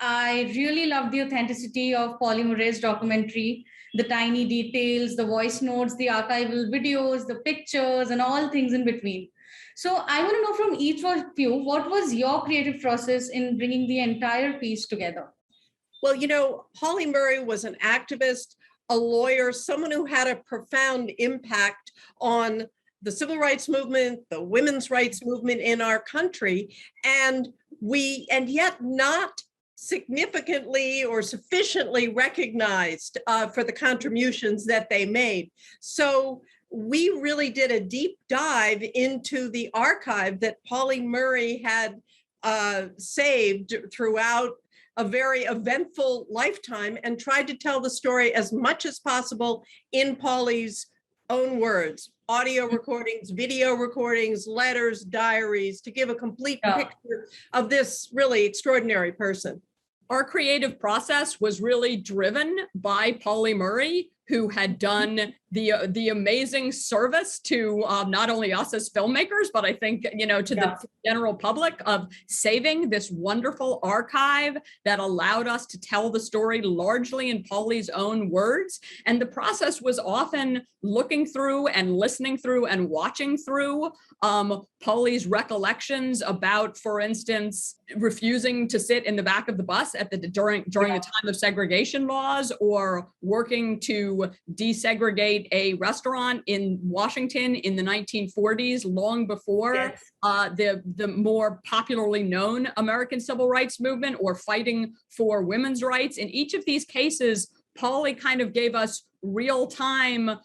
I really love the authenticity of Polly Murray's documentary, the tiny details, the voice notes, the archival videos, the pictures, and all things in between. So I want to know from each of you, what was your creative process in bringing the entire piece together? Well, Pauli Murray was an activist, a lawyer, someone who had a profound impact on the civil rights movement, the women's rights movement in our country, and yet not significantly or sufficiently recognized for the contributions that they made. So we really did a deep dive into the archive that Pauli Murray had saved throughout a very eventful lifetime and tried to tell the story as much as possible in Pauli's own words, audio recordings, video recordings, letters, diaries, to give a complete picture of this really extraordinary person. Our creative process was really driven by Pauli Murray, who had done the amazing service to not only us as filmmakers, but I think, to the general public, of saving this wonderful archive that allowed us to tell the story largely in Pauli's own words. And the process was often looking through and listening through and watching through Pauli's recollections about, for instance, refusing to sit in the back of the bus during the time of segregation laws, or working to desegregate a restaurant in Washington in the 1940s, long before the more popularly known American civil rights movement, or fighting for women's rights. In each of these cases, Pauli kind of gave us real-time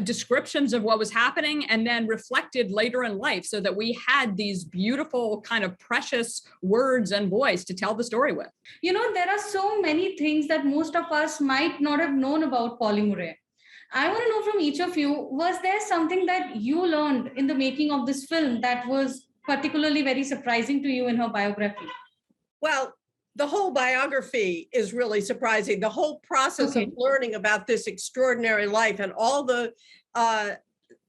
descriptions of what was happening, and then reflected later in life, so that we had these beautiful kind of precious words and voice to tell the story with. There are so many things that most of us might not have known about Pauli Murray. I want to know from each of you, was there something that you learned in the making of this film that was particularly very surprising to you in her biography? Well, the whole biography is really surprising. The whole process of learning about this extraordinary life and all the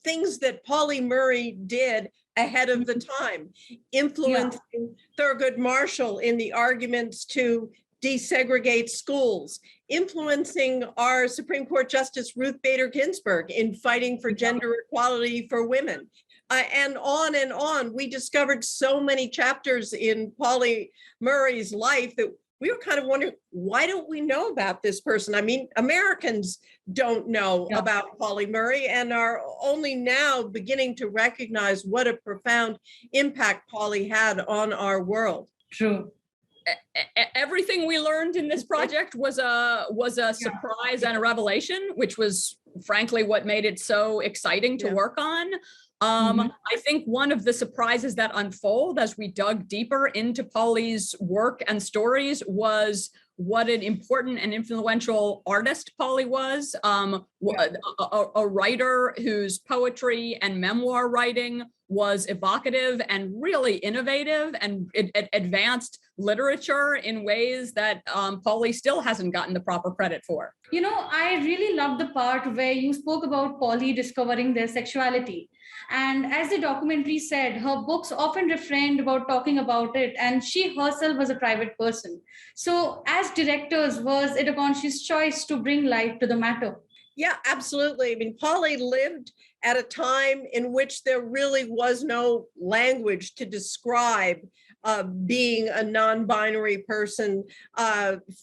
things that Pauli Murray did ahead of the time, influencing Thurgood Marshall in the arguments to desegregate schools, influencing our Supreme Court Justice Ruth Bader Ginsburg in fighting for gender equality for women. And on. We discovered so many chapters in Pauli Murray's life that we were kind of wondering, why don't we know about this person? I mean, Americans don't know about Pauli Murray, and are only now beginning to recognize what a profound impact Pauli had on our world. True. Everything we learned in this project was a surprise and a revelation, which was frankly what made it so exciting to work on. I think one of the surprises that unfold as we dug deeper into Pauli's work and stories was what an important and influential artist Pauli was, a writer whose poetry and memoir writing was evocative and really innovative, and it advanced literature in ways that Pauli still hasn't gotten the proper credit for. I really love the part where you spoke about Pauli discovering their sexuality. And as the documentary said, her books often refrained about talking about it, and she herself was a private person. So as directors, was it a conscious choice to bring light to the matter? Yeah, absolutely. I mean, Pauli lived at a time in which there really was no language to describe being a non-binary person,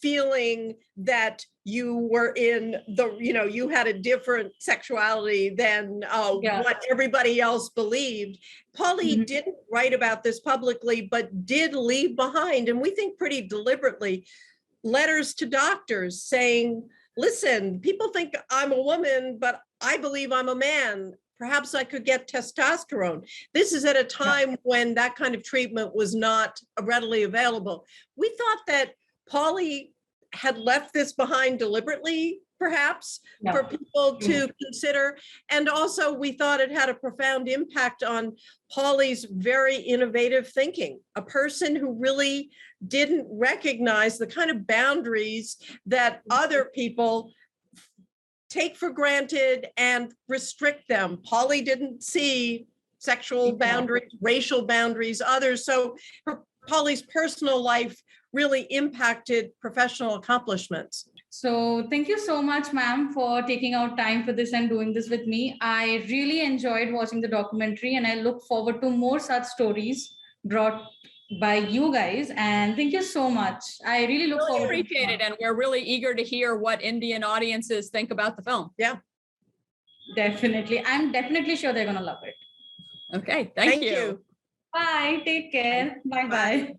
feeling that you were in you had a different sexuality than what everybody else believed. Pauli didn't write about this publicly, but did leave behind, and we think pretty deliberately, letters to doctors saying, listen, people think I'm a woman, but I believe I'm a man. Perhaps I could get testosterone. This is at a time when that kind of treatment was not readily available. We thought that Pauli had left this behind deliberately, perhaps, for people to consider. And also we thought it had a profound impact on Pauli's very innovative thinking, a person who really didn't recognize the kind of boundaries that other people take for granted and restrict them. Pauli didn't see sexual boundaries, racial boundaries, others. So Polly's personal life really impacted professional accomplishments. So thank you so much, ma'am, for taking out time for this and doing this with me. I really enjoyed watching the documentary, and I look forward to more such stories brought by you guys. And thank you so much. I really look Really forward to appreciate it, and we're really eager to hear what Indian audiences think about the film. Definitely. I'm definitely sure they're going to love it. Okay, thank you. you. Bye. Take care. Bye bye.